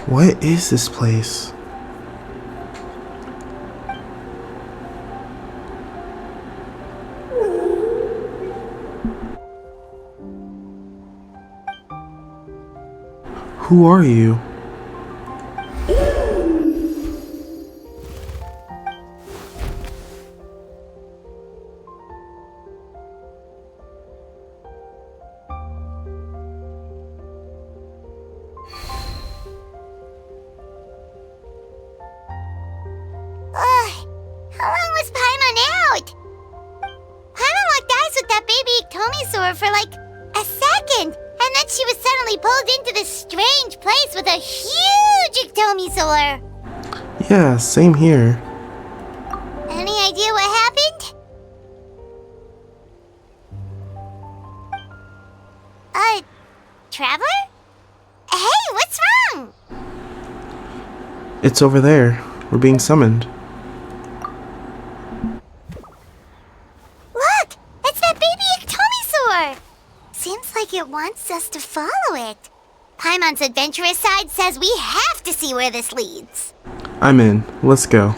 What is this place? Who are you? How long was Paimon out? Paimon locked eyes with that baby Iktomisaur for like a second, and then she was suddenly pulled into this strange place with a huge Iktomisaur. Yeah, same here. Any idea what happened? Traveler? Hey, what's wrong? It's over there. We're being summoned. Look! It's that baby Iktomisaur! Seems like it wants us to follow it. Paimon's adventurous side says we have to see where this leads. I'm in. Let's go.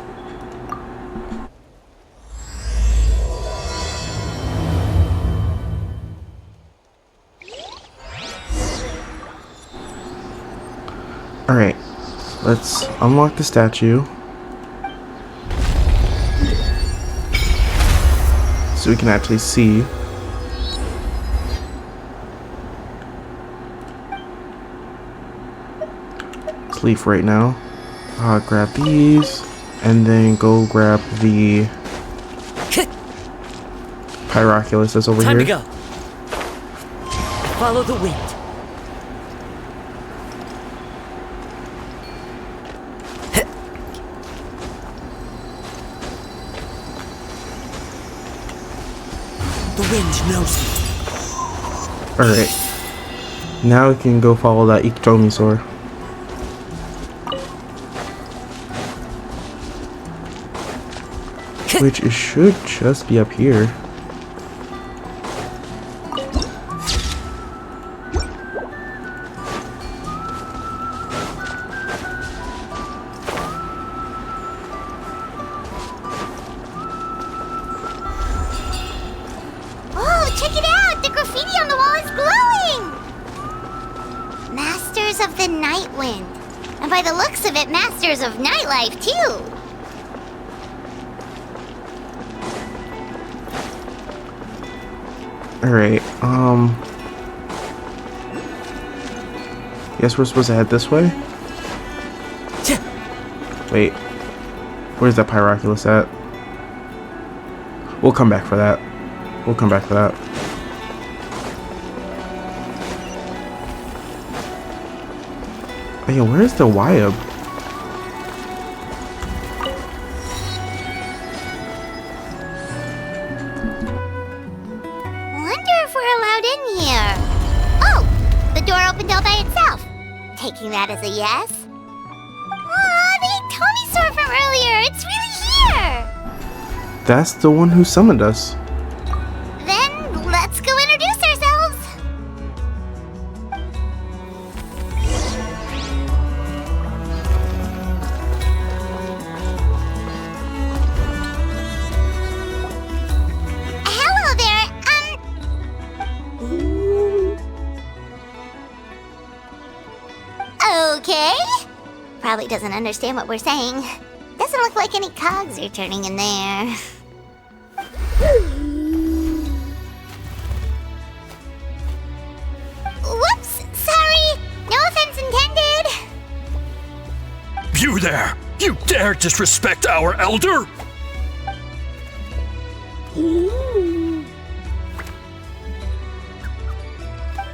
Alright, let's unlock the statue so we can actually see. Let's leave right now. Grab these and then go grab the Pyroculus that's over Time here. to go. Follow the wind. The wind knows me. Alright. Now we can go follow that Iktomisaur. Which it should just be up here. Oh, check it out! The graffiti on the wall is glowing! Masters of the Night Wind. And by the looks of it, Masters of Nightlife, too. Alright, guess we're supposed to head this way? Wait, where's that Pyroculus at? We'll come back for that. We'll come back for that. Hey, where's the Wyab? Wonder if we're allowed in here. Oh, the door opened all by itself. Taking that as a yes. Aw, the Iktomisaur from earlier. It's really here. That's the one who summoned us. Then let's go introduce ourselves. Hello there. Okay. Probably doesn't understand what we're saying. Doesn't look like any cogs are turning in there. Whoops, sorry. No offense intended. You there! You dare disrespect our elder?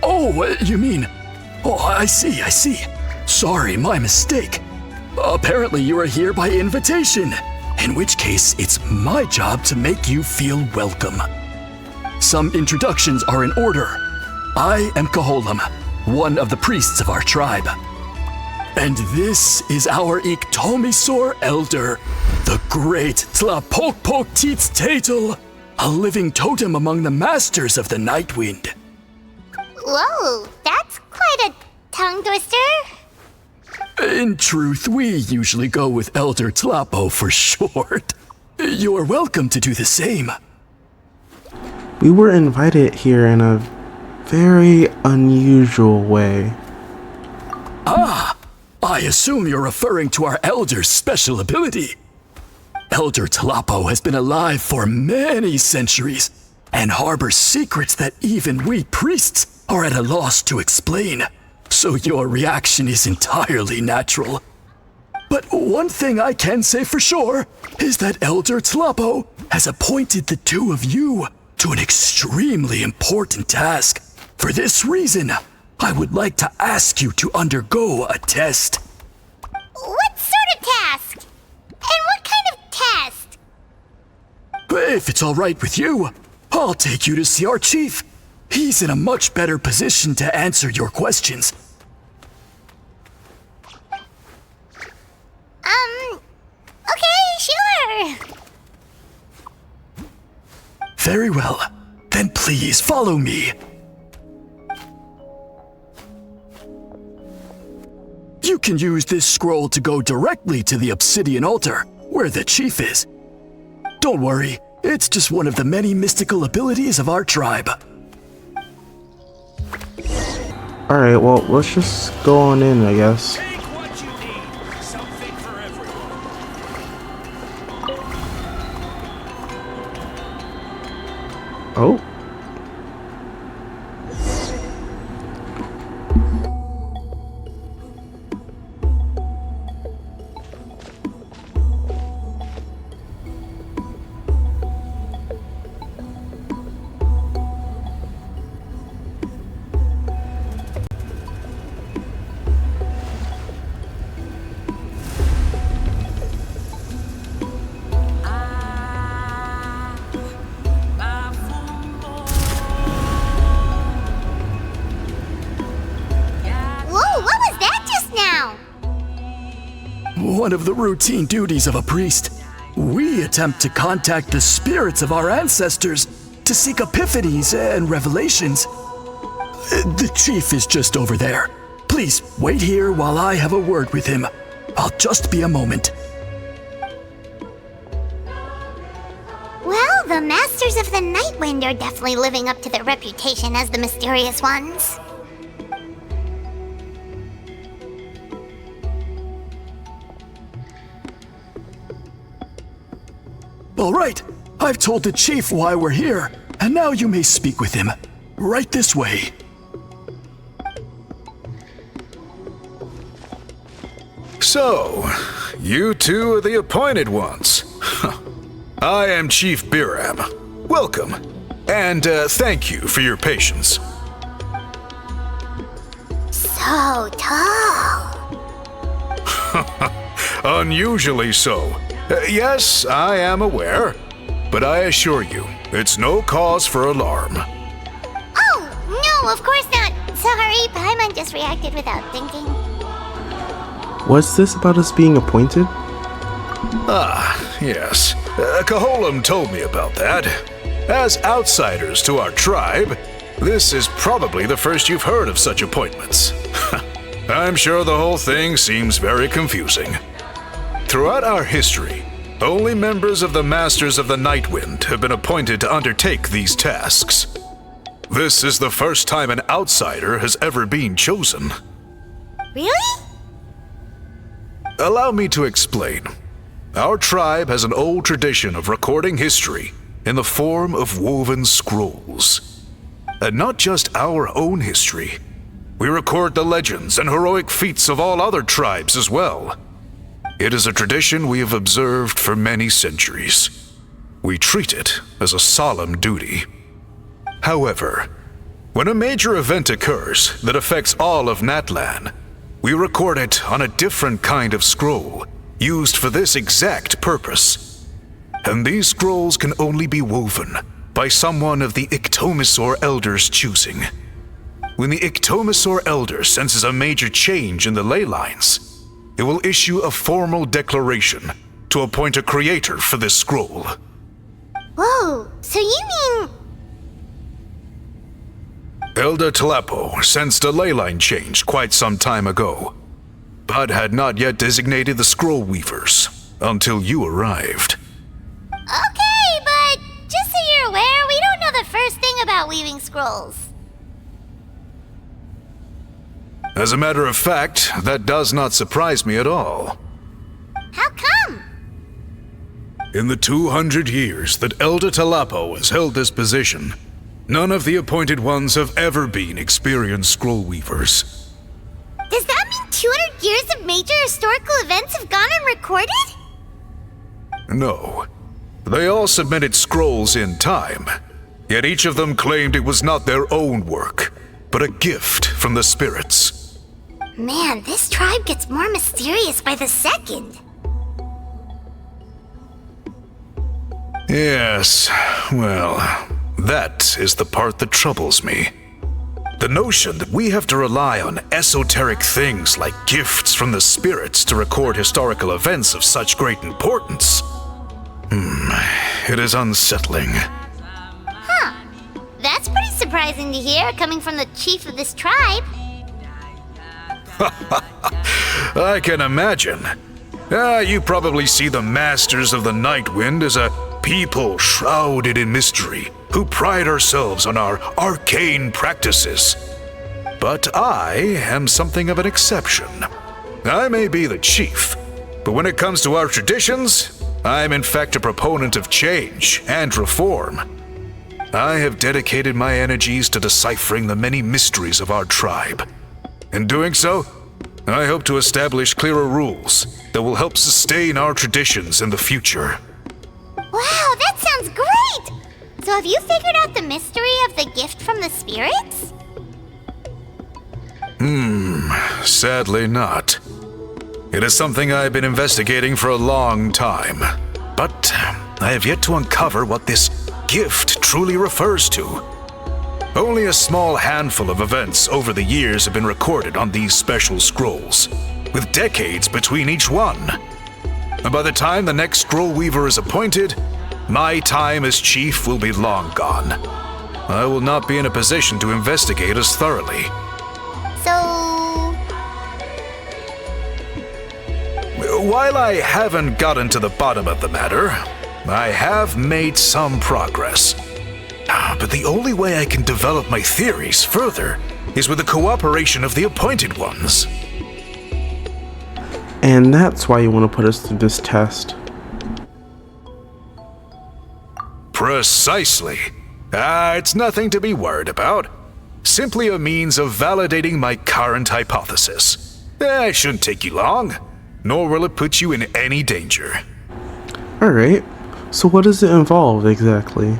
Oh, you mean... Oh, I see. Sorry, my mistake. Apparently you are here by invitation, in which case it's my job to make you feel welcome. Some introductions are in order. I am Kaholam, one of the priests of our tribe. And this is our Iktomisaur elder, the great Tlapokpok-Teets-Tatel, a living totem among the masters of the Night Wind. Whoa, that's quite a tongue twister. In truth, we usually go with Elder Tlapo for short. You're welcome to do the same. We were invited here in a very unusual way. I assume you're referring to our Elder's special ability. Elder Tlapo has been alive for many centuries and harbors secrets that even we priests are at a loss to explain. So your reaction is entirely natural. But one thing I can say for sure is that Elder Tlapo has appointed the two of you to an extremely important task. For this reason, I would like to ask you to undergo a test. What sort of task? And what kind of test? If it's all right with you, I'll take you to see our chief. He's in a much better position to answer your questions. Okay, sure. Very well. Then please follow me. You can use this scroll to go directly to the obsidian altar, where the chief is. Don't worry, it's just one of the many mystical abilities of our tribe. Alright, well, let's just go on in, I guess. Take what you need. Something for everyone. Oh. Whoa, what was that just now? One of the routine duties of a priest. We attempt to contact the spirits of our ancestors to seek epiphanies and revelations. The chief is just over there. Please wait here while I have a word with him. I'll just be a moment. Well, the Masters of the Night Wind are definitely living up to their reputation as the mysterious ones. All right, I've told the chief why we're here, and now you may speak with him. Right this way. So, you two are the appointed ones. I am Chief Biram. Welcome, and thank you for your patience. So tall. Unusually so. Yes, I am aware, but I assure you, it's no cause for alarm. Oh, no, of course not. Sorry, Paimon just reacted without thinking. What's this about us being appointed? Ah, yes. Kaholam told me about that. As outsiders to our tribe, this is probably the first you've heard of such appointments. I'm sure the whole thing seems very confusing. Throughout our history, only members of the Masters of the Night Wind have been appointed to undertake these tasks. This is the first time an outsider has ever been chosen. Really? Allow me to explain. Our tribe has an old tradition of recording history in the form of woven scrolls. And not just our own history. We record the legends and heroic feats of all other tribes as well. It is a tradition we have observed for many centuries. We treat it as a solemn duty. However, when a major event occurs that affects all of Natlan, we record it on a different kind of scroll, used for this exact purpose. And these scrolls can only be woven by someone of the Iktomisor Elder's choosing. When the Iktomisor Elder senses a major change in the ley lines, it will issue a formal declaration to appoint a creator for this scroll. Whoa, so you mean... Elder Tlapo sensed a ley line change quite some time ago. but had not yet designated the scroll weavers until you arrived. Okay, but just so you're aware, we don't know the first thing about weaving scrolls. As a matter of fact, that does not surprise me at all. How come? In the 200 years that Elder Talapo has held this position, none of the appointed ones have ever been experienced scroll weavers. Does that mean 200 years of major historical events have gone unrecorded? No. They all submitted scrolls in time, yet each of them claimed it was not their own work, but a gift from the spirits. Man, this tribe gets more mysterious by the second. Yes, well, that is the part that troubles me. The notion that we have to rely on esoteric things like gifts from the spirits to record historical events of such great importance. It is unsettling. Huh. That's pretty surprising to hear, coming from the chief of this tribe. I can imagine. You probably see the Masters of the Night Wind as a people shrouded in mystery, who pride ourselves on our arcane practices. But I am something of an exception. I may be the chief, but when it comes to our traditions, I'm in fact a proponent of change and reform. I have dedicated my energies to deciphering the many mysteries of our tribe. In doing so, I hope to establish clearer rules that will help sustain our traditions in the future. Wow, that sounds great! So have you figured out the mystery of the gift from the spirits? Sadly not. It is something I've been investigating for a long time, but I have yet to uncover what this gift truly refers to. Only a small handful of events over the years have been recorded on these special scrolls, with decades between each one. And by the time the next scroll weaver is appointed, my time as chief will be long gone. I will not be in a position to investigate as thoroughly. So... While I haven't gotten to the bottom of the matter, I have made some progress. But the only way I can develop my theories further is with the cooperation of the appointed ones. And that's why you want to put us through this test. Precisely. It's nothing to be worried about. Simply a means of validating my current hypothesis. It shouldn't take you long, nor will it put you in any danger. Alright, so what does it involve exactly?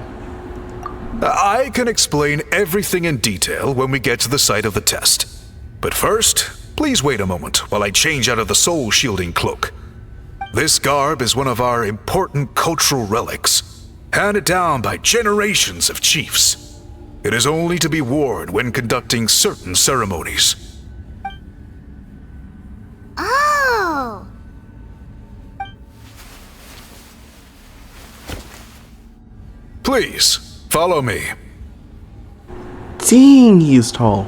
I can explain everything in detail when we get to the site of the test. But first, please wait a moment while I change out of the soul shielding cloak. This garb is one of our important cultural relics, handed down by generations of chiefs. It is only to be worn when conducting certain ceremonies. Oh! Please, follow me. Dang, he's tall.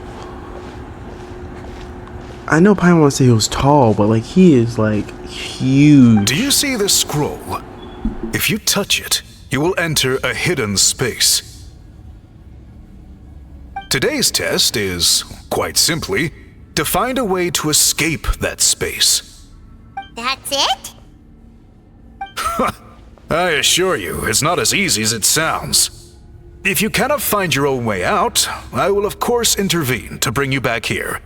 I know Pine wants to say he was tall, but like he is like huge. Do you see this scroll? If you touch it, you will enter a hidden space. Today's test is, quite simply, to find a way to escape that space. That's it? I assure you, it's not as easy as it sounds. If you cannot find your own way out, I will of course intervene to bring you back here.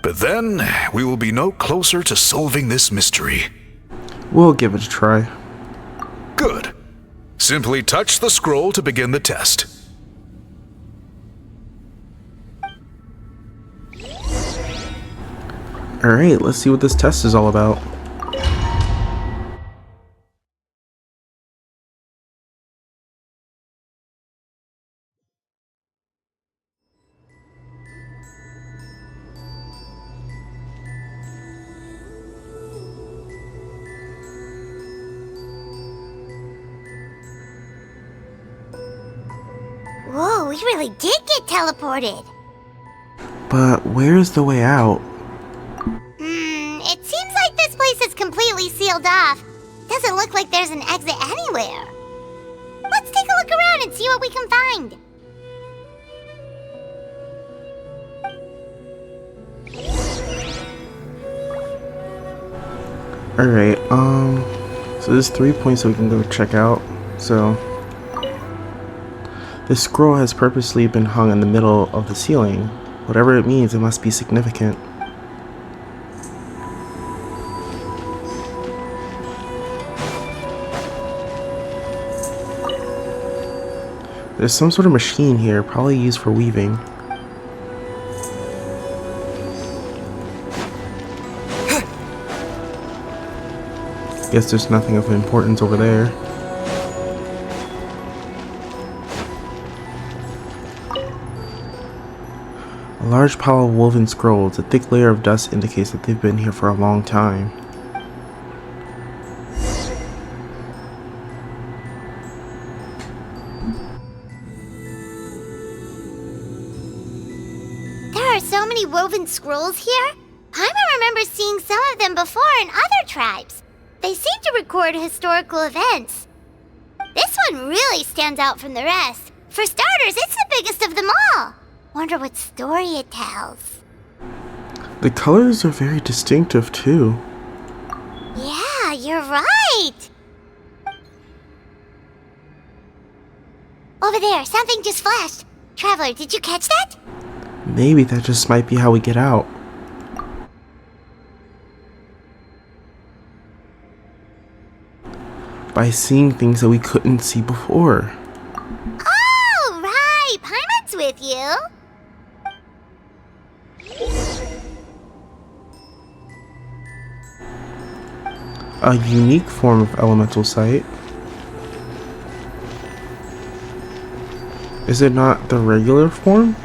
But then, we will be no closer to solving this mystery. We'll give it a try. Good. Simply touch the scroll to begin the test. Alright, let's see what this test is all about. Whoa, we really did get teleported. But where's the way out? It completely sealed off. Doesn't look like there's an exit anywhere. Let's take a look around and see what we can find. Alright, so there's 3 points that we can go check out. So, this scroll has purposely been hung in the middle of the ceiling. Whatever it means, it must be significant. There's some sort of machine here, probably used for weaving. Guess there's nothing of importance over there. A large pile of woven scrolls. A thick layer of dust indicates that they've been here for a long time. There are so many woven scrolls here. Paimon remembers seeing some of them before in other tribes. They seem to record historical events. This one really stands out from the rest. For starters, it's the biggest of them all. Wonder what story it tells. The colors are very distinctive too. Yeah, you're right. Over there, something just flashed. Traveler, did you catch that? Maybe that just might be how we get out. By seeing things that we couldn't see before. Oh, right. Paimon's with you. A unique form of elemental sight. Is it not the regular form?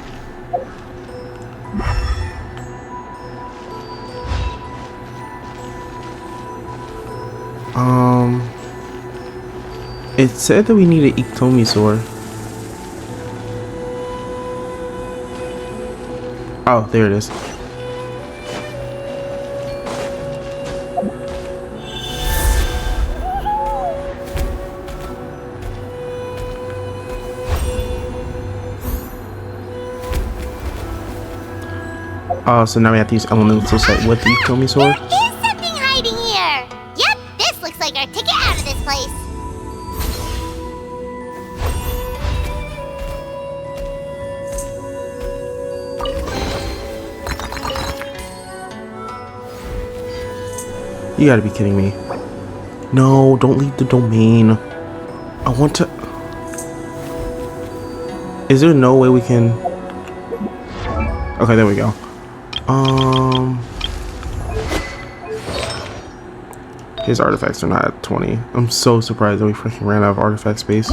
It said that we need an Iktomi sword. Oh, there it is. Oh, so now we have to use elemental sight with the Iktomi sword? There is something hiding here. Yep, this looks like our ticket out of this place. You gotta be kidding me. No, don't leave the domain. I want to... Is there no way we can... Okay, there we go. His artifacts are not at 20. I'm so surprised that we freaking ran out of artifact space.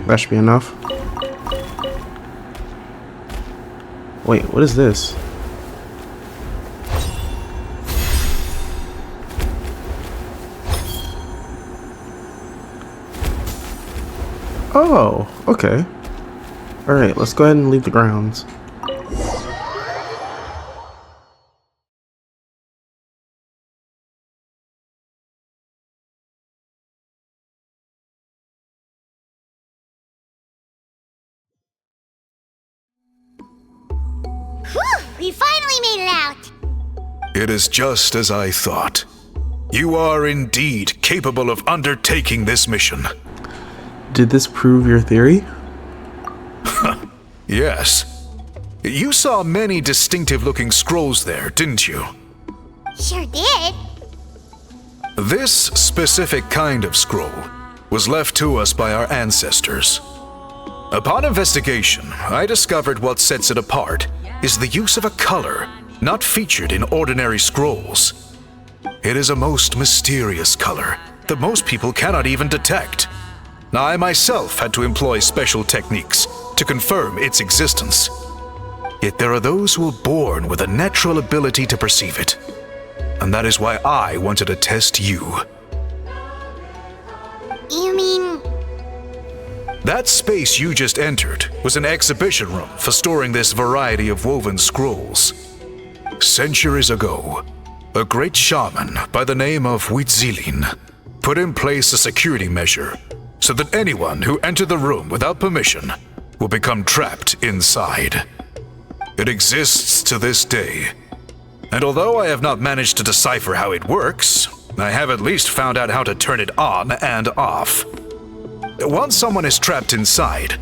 That should be enough. Wait, what is this? Oh, okay. Alright, let's go ahead and leave the grounds. Whew, we finally made it out. It is just as I thought. You are indeed capable of undertaking this mission. Did this prove your theory? Yes. You saw many distinctive-looking scrolls there, didn't you? Sure did. This specific kind of scroll was left to us by our ancestors. Upon investigation, I discovered what sets it apart is the use of a color not featured in ordinary scrolls. It is a most mysterious color that most people cannot even detect. I myself had to employ special techniques to confirm its existence. Yet there are those who are born with a natural ability to perceive it. And that is why I wanted to test you. You mean... That space you just entered was an exhibition room for storing this variety of woven scrolls. Centuries ago, a great shaman by the name of Huitzilin put in place a security measure so that anyone who entered the room without permission will become trapped inside. It exists to this day, and although I have not managed to decipher how it works, I have at least found out how to turn it on and off. Once someone is trapped inside,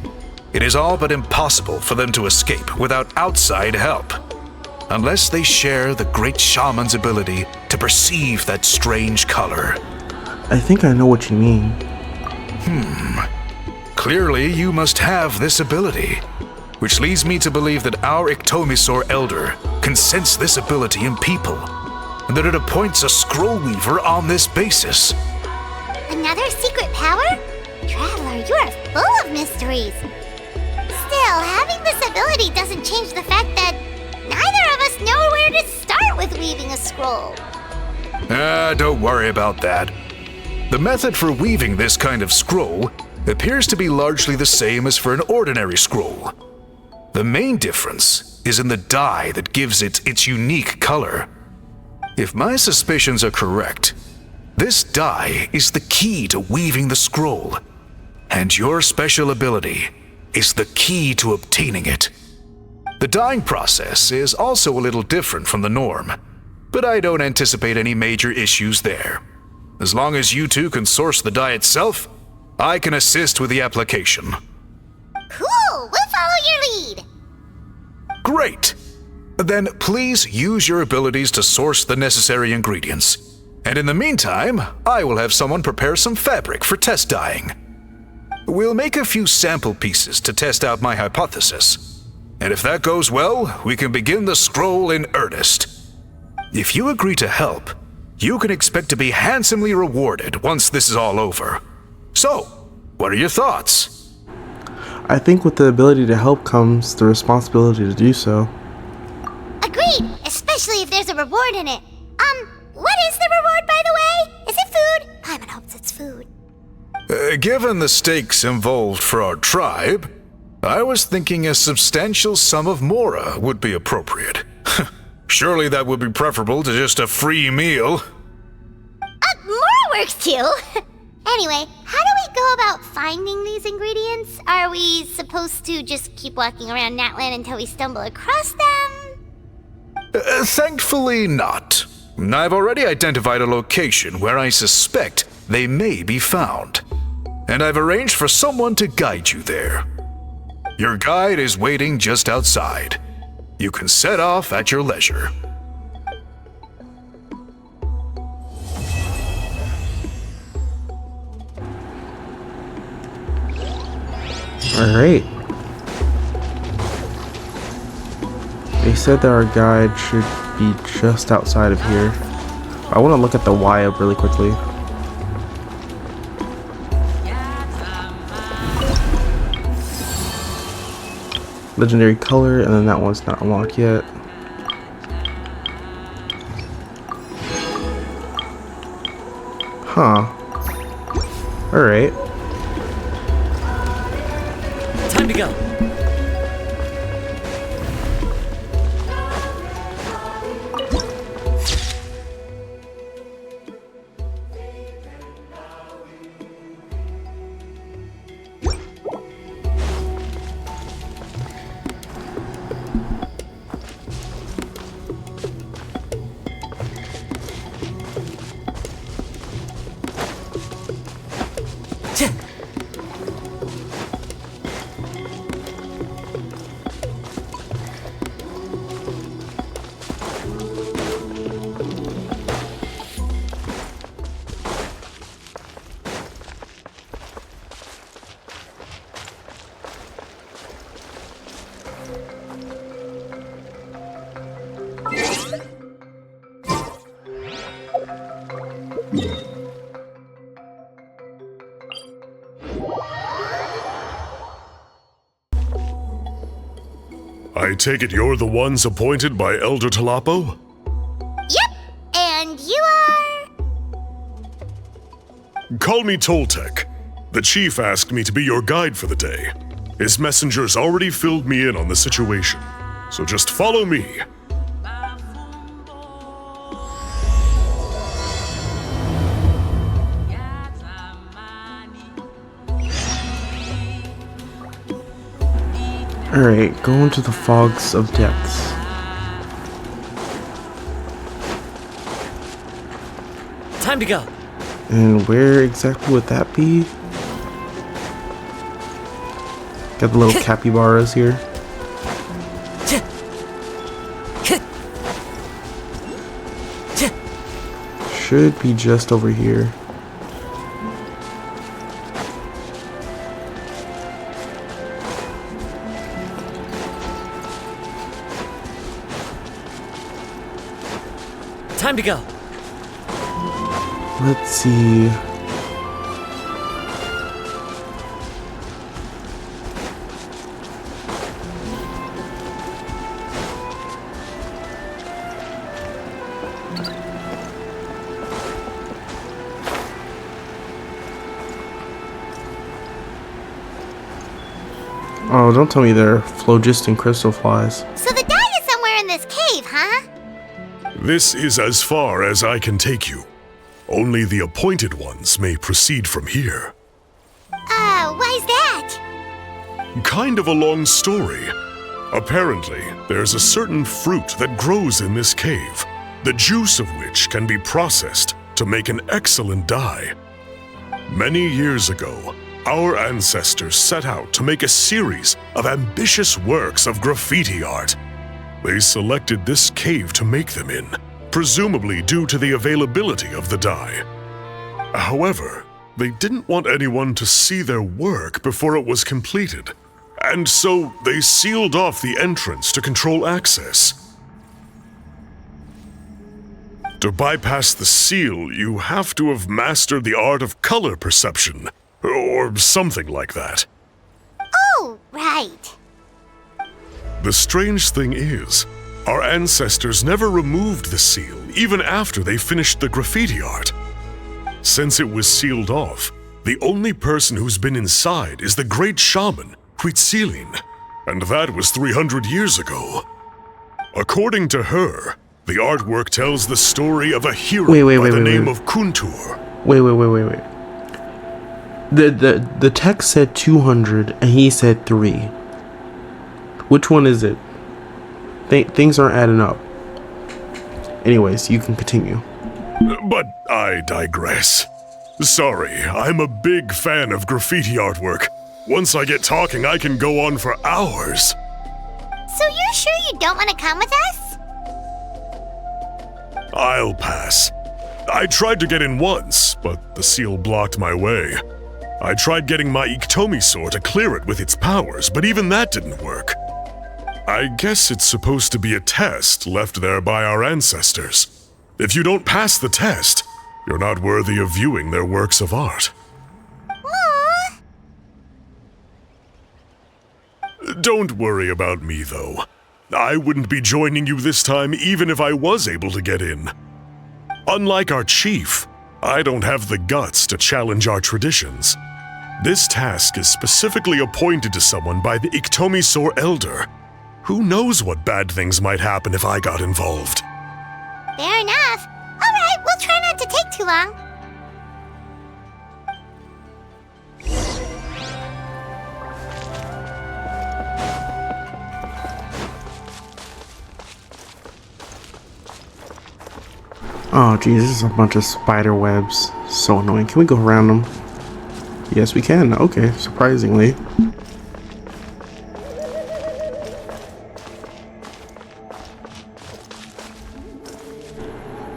it is all but impossible for them to escape without outside help, unless they share the great shaman's ability to perceive that strange color. I think I know what you mean. Clearly, you must have this ability, which leads me to believe that our Ictomisaur Elder can sense this ability in people, and that it appoints a scroll weaver on this basis. Another secret power? Traveler, you are full of mysteries. Still, having this ability doesn't change the fact that neither of us know where to start with weaving a scroll. Don't worry about that. The method for weaving this kind of scroll appears to be largely the same as for an ordinary scroll. The main difference is in the dye that gives it its unique color. If my suspicions are correct, this dye is the key to weaving the scroll, and your special ability is the key to obtaining it. The dyeing process is also a little different from the norm, but I don't anticipate any major issues there. As long as you two can source the dye itself, I can assist with the application. Cool, we'll follow your lead. Great! Then please use your abilities to source the necessary ingredients. And in the meantime, I will have someone prepare some fabric for test dyeing. We'll make a few sample pieces to test out my hypothesis. And if that goes well, we can begin the scroll in earnest. If you agree to help, you can expect to be handsomely rewarded once this is all over. So, what are your thoughts? I think with the ability to help comes the responsibility to do so. Agreed, especially if there's a reward in it. What is the reward, by the way? Is it food? Paimon hopes it's food. Given the stakes involved for our tribe, I was thinking a substantial sum of mora would be appropriate. Surely that would be preferable to just a free meal. More works too. Anyway, how do we go about finding these ingredients? Are we supposed to just keep walking around Natland until we stumble across them? Thankfully not. I've already identified a location where I suspect they may be found, and I've arranged for someone to guide you there. Your guide is waiting just outside. You can set off at your leisure. Alright. They said that our guide should be just outside of here. I want to look at the Y up really quickly. Legendary color, and then that one's not unlocked yet. Huh. Alright. Time to go. I take it you're the ones appointed by Elder Talapo? Yep, and you are... Call me Toltec. The chief asked me to be your guide for the day. His messengers already filled me in on the situation, so just follow me. Alright, go into the fogs of depths. Time to go. And where exactly would that be? Got the little capybaras here. Should be just over here. Time to go. Let's see. Oh, don't tell me they're phlogiston crystal flies. So the dye is somewhere in this cave, huh? This is as far as I can take you. Only the appointed ones may proceed from here. Why's that? Kind of a long story. Apparently, there's a certain fruit that grows in this cave, the juice of which can be processed to make an excellent dye. Many years ago, our ancestors set out to make a series of ambitious works of graffiti art. They selected this cave to make them in, presumably due to the availability of the dye. However, they didn't want anyone to see their work before it was completed, and so they sealed off the entrance to control access. To bypass the seal, you have to have mastered the art of color perception, or something like that. Oh, right. The strange thing is, our ancestors never removed the seal, even after they finished the graffiti art. Since it was sealed off, the only person who's been inside is the great shaman, Huitzilin, and that was 300 years ago. According to her, the artwork tells the story of a hero by the name of Kuntur. Wait. The text said 200 and he said 3. Which one is it? Things aren't adding up. Anyways, you can continue. But I digress. Sorry, I'm a big fan of graffiti artwork. Once I get talking, I can go on for hours. So you're sure you don't want to come with us? I'll pass. I tried to get in once, but the seal blocked my way. I tried getting my Iktomi to clear it with its powers, but even that didn't work. I guess it's supposed to be a test left there by our ancestors. If you don't pass the test, you're not worthy of viewing their works of art. Aww. Don't worry about me, though. I wouldn't be joining you this time even if I was able to get in. Unlike our chief, I don't have the guts to challenge our traditions. This task is specifically appointed to someone by the Iktomi Elder. Who knows what bad things might happen if I got involved? Fair enough. All right, we'll try not to take too long. Oh geez, this is a bunch of spider webs. So annoying. Can we go around them? Yes, we can. Okay, surprisingly.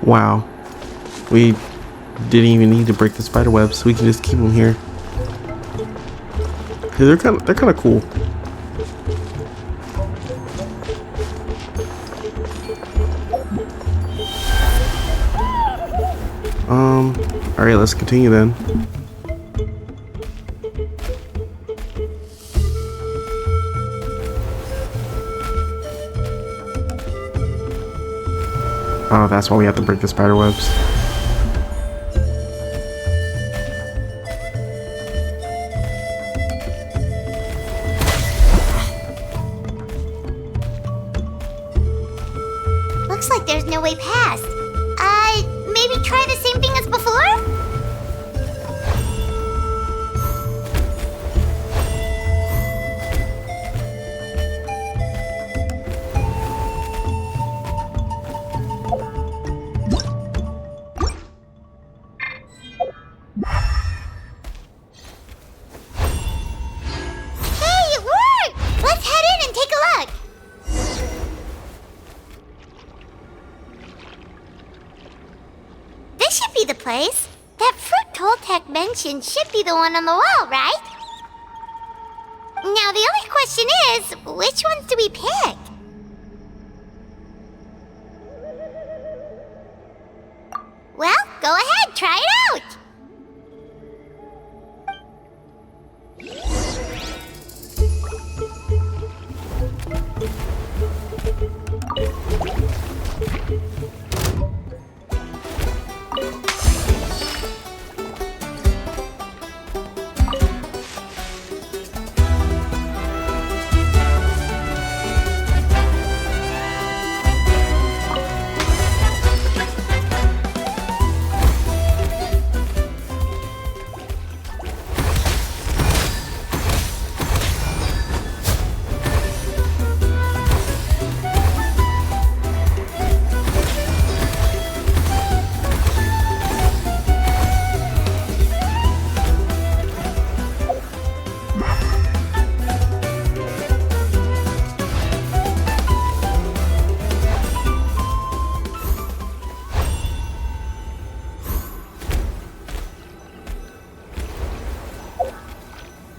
Wow. We didn't even need to break the spider webs. We can just keep them here. They're kind of cool. Alright, let's continue then. Oh, that's why we have to break the spider webs. Looks like there's no way past. Maybe try the same thing as before? Hey, it worked! Let's head in and take a look. This should be the place. That fruit Toltec mentioned should be the one on the wall, right? Now the only question is, which ones do we pick? Well, go ahead, try it out!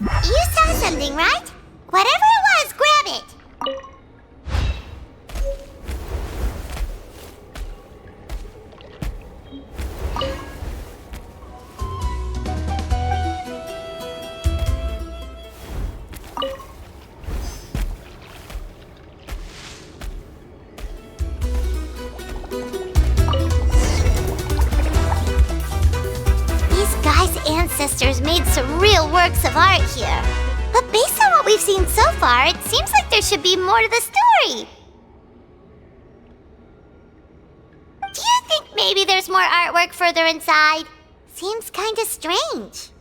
You saw something, right? Whatever it was, grab it! These guys' ancestors made some real works of art here. But based on what we've seen so far, it seems like there should be more to the story. Do you think maybe there's more artwork further inside? Seems kinda strange.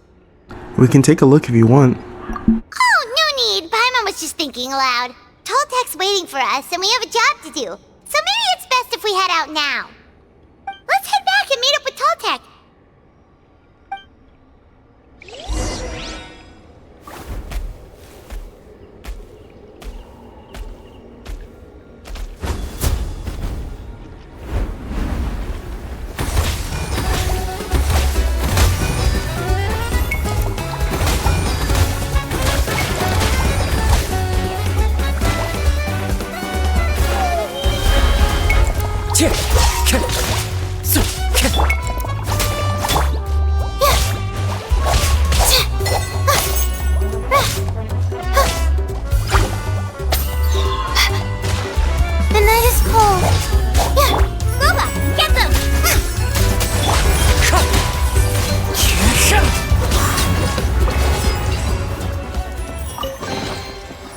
We can take a look if you want. Oh, no need. Paimon was just thinking aloud. Toltec's waiting for us, and we have a job to do. So maybe it's best if we head out now. Let's head back and meet up with Toltec. The night is cold. Yeah, Loba, get them!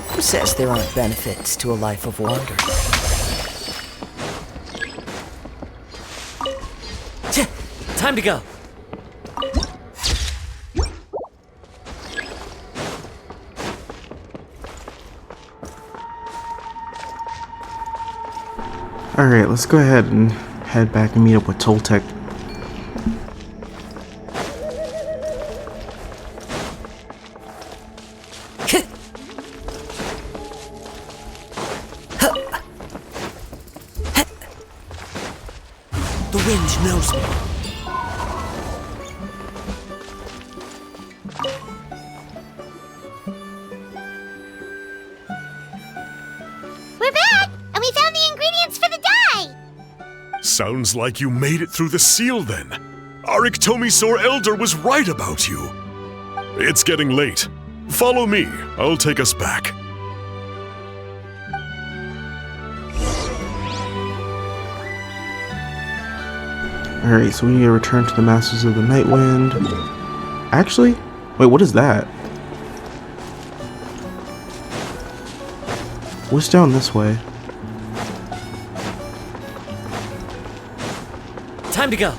Who says there aren't benefits to a life of wonder? Time to go. Alright, let's go ahead and head back and meet up with Toltec. The wind knows me. We're back, and we found the ingredients for the dye. Sounds like you made it through the seal then. Our Iktomisaur Elder was right about you. It's getting late. Follow me. I'll take us back. Alright, so we need to return to the Masters of the Night Wind. Actually, wait, what is that? What's down this way? Time to go.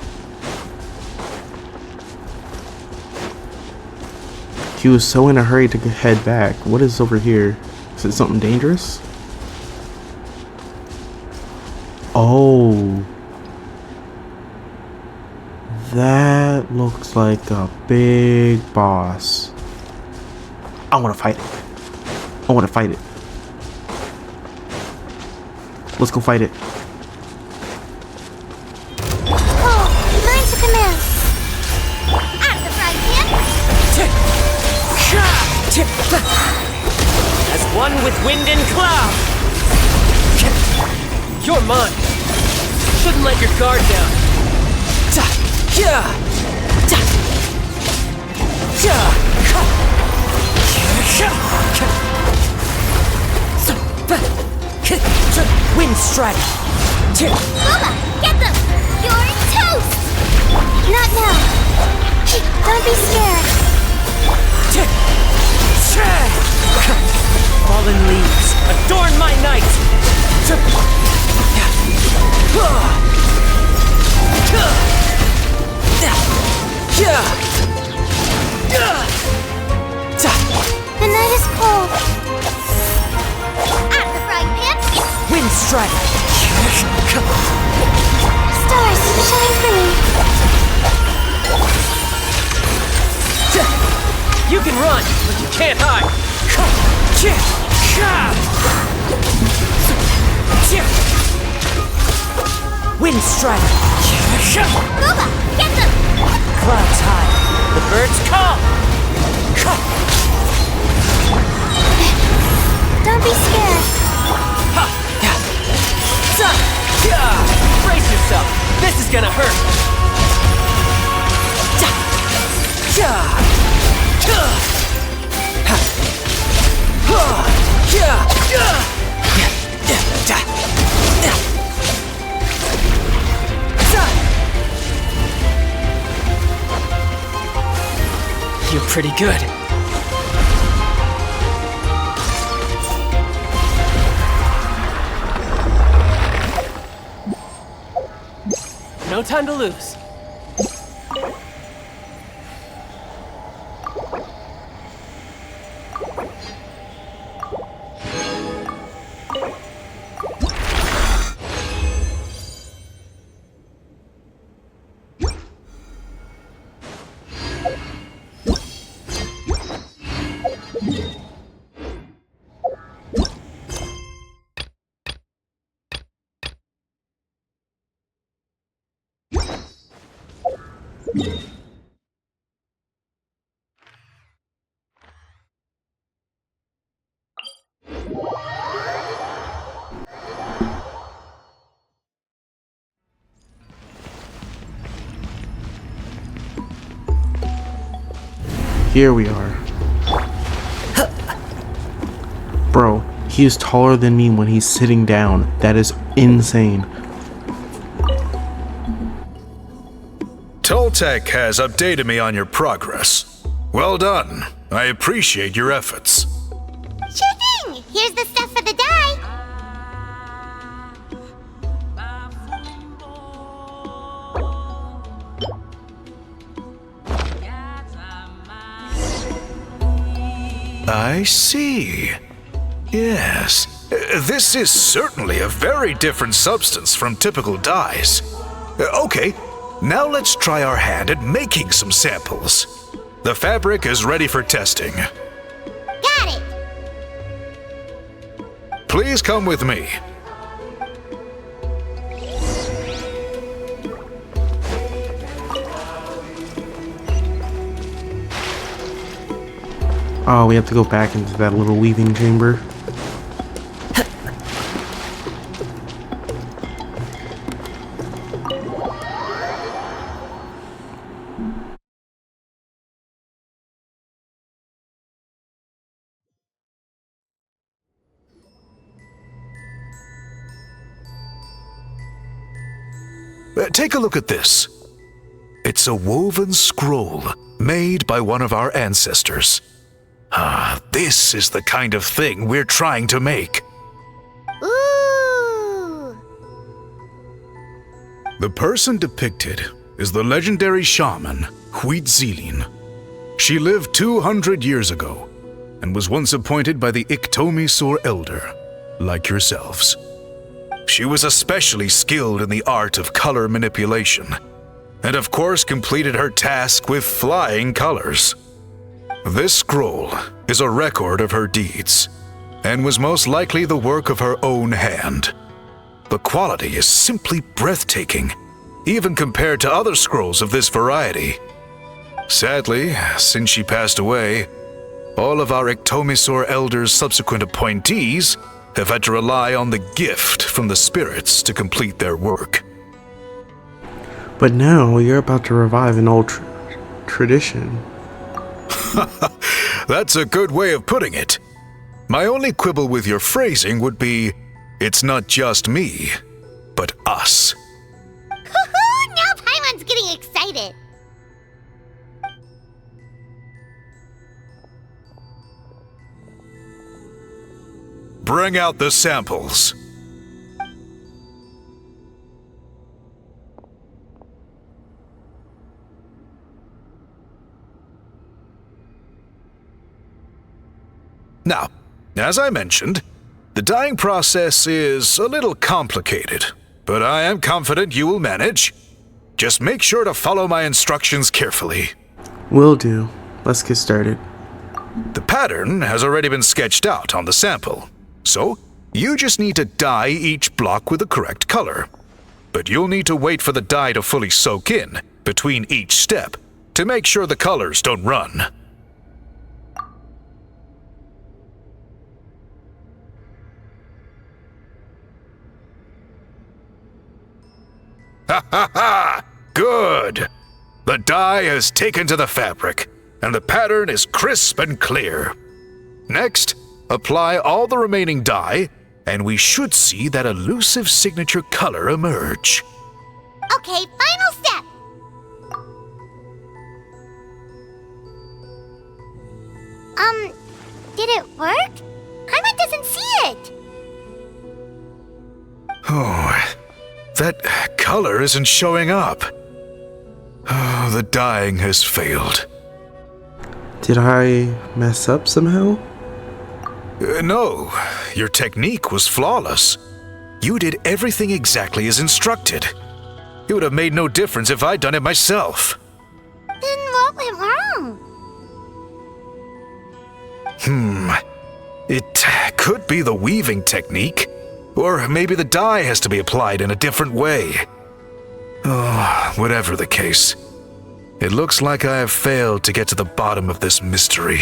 He was so in a hurry to head back. What is over here? Is it something dangerous? Oh. That looks like a big boss. I want to fight it. I want to fight it. Let's go fight it. Oh, mine's a command. Out of the frying pan. As one with wind and cloud. You're mine. Shouldn't let your guard down. Wind strike. Booba, get them! You're toast! Not now. Don't be scared. Fallen leaves, adorn my night! The night is cold. Out of the frying pan. Wind strike! Stars, shine for me. You can run, but you can't hide! Wind strike! Booba, get them! Clouds high, the birds call! Don't be scared. Brace yourself, this is gonna hurt! You're pretty good. No time to lose. Here we are. Bro, he is taller than me when he's sitting down. That is insane. Toltec has updated me on your progress. Well done. I appreciate your efforts. Sure thing. Here's the stuff for the dye. I see. Yes. This is certainly a very different substance from typical dyes. Okay, now let's try our hand at making some samples. The fabric is ready for testing. Got it. Please come with me. Oh, we have to go back into that little weaving chamber. Take a look at this. It's a woven scroll made by one of our ancestors. This is the kind of thing we're trying to make. Ooh. The person depicted is the legendary shaman, Huitzilin. She lived 200 years ago and was once appointed by the Iktomisor Elder, like yourselves. She was especially skilled in the art of color manipulation, and of course completed her task with flying colors. This scroll is a record of her deeds, and was most likely the work of her own hand. The quality is simply breathtaking, even compared to other scrolls of this variety. Sadly, since she passed away, all of our Iktomisor Elder's subsequent appointees have had to rely on the gift from the spirits to complete their work. But now you're about to revive an old tradition. That's a good way of putting it. My only quibble with your phrasing would be, it's not just me, but us. Now Paimon's getting excited. Bring out the samples. Now, as I mentioned, the dyeing process is a little complicated, but I am confident you will manage. Just make sure to follow my instructions carefully. Will do. Let's get started. The pattern has already been sketched out on the sample, so you just need to dye each block with the correct color. But you'll need to wait for the dye to fully soak in between each step to make sure the colors don't run. Ha ha ha! Good! The dye has taken to the fabric, and the pattern is crisp and clear. Next, apply all the remaining dye, and we should see that elusive signature color emerge. Okay, final step. Did it work? Paimon doesn't see it. Oh, that color isn't showing up. Oh, the dyeing has failed. Did I mess up somehow? No, your technique was flawless. You did everything exactly as instructed. It would have made no difference if I'd done it myself. Then what went wrong? It could be the weaving technique, or maybe the dye has to be applied in a different way. Oh, whatever the case, it looks like I have failed to get to the bottom of this mystery.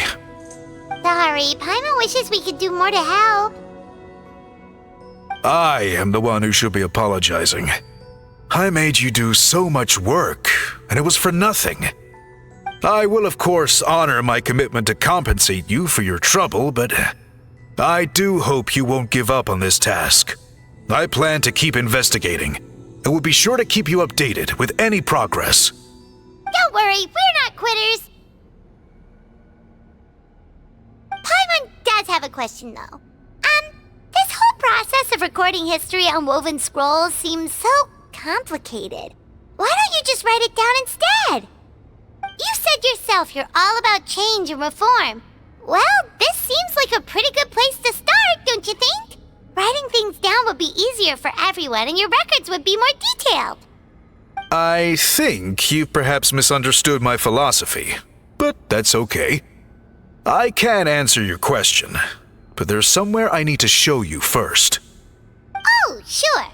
Sorry, Paimon wishes we could do more to help. I am the one who should be apologizing. I made you do so much work, and it was for nothing. I will, of course, honor my commitment to compensate you for your trouble, but I do hope you won't give up on this task. I plan to keep investigating, and will be sure to keep you updated with any progress. Don't worry, we're not quitters. Paimon does have a question, though. This whole process of recording history on woven scrolls seems so complicated. Why don't you just write it down instead? You said yourself you're all about change and reform. Well, this seems like a pretty good place to start, don't you think? Writing things down would be easier for everyone, and your records would be more detailed. I think you've perhaps misunderstood my philosophy, but that's okay. I can answer your question, but there's somewhere I need to show you first. Oh, sure.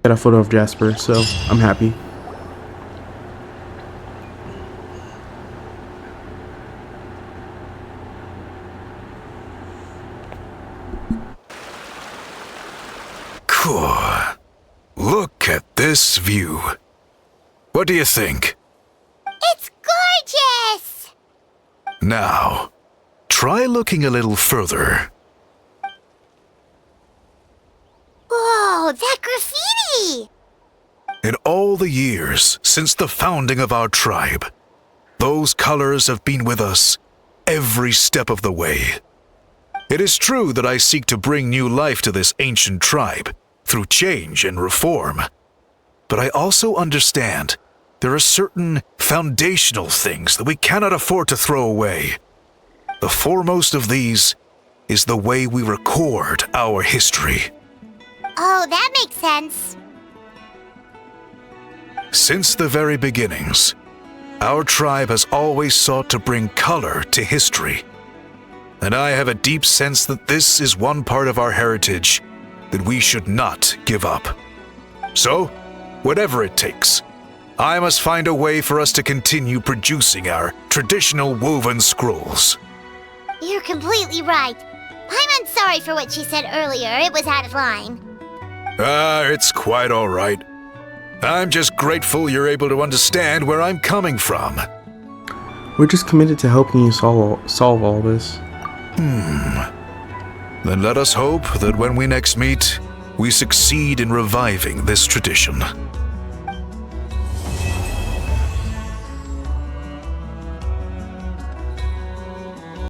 Got a photo of Jasper, so I'm happy. Cool. Look at this view. What do you think? It's gorgeous! Now, try looking a little further. Whoa, that graffiti! In all the years since the founding of our tribe, those colors have been with us every step of the way. It is true that I seek to bring new life to this ancient tribe, through change and reform. But I also understand there are certain foundational things that we cannot afford to throw away. The foremost of these is the way we record our history. Oh, that makes sense. Since the very beginnings, our tribe has always sought to bring color to history. And I have a deep sense that this is one part of our heritage that we should not give up. So, whatever it takes, I must find a way for us to continue producing our traditional woven scrolls. You're completely right. I'm sorry for what she said earlier. It was out of line. It's quite all right. I'm just grateful you're able to understand where I'm coming from. We're just committed to helping you solve all this. Then let us hope that when we next meet, we succeed in reviving this tradition.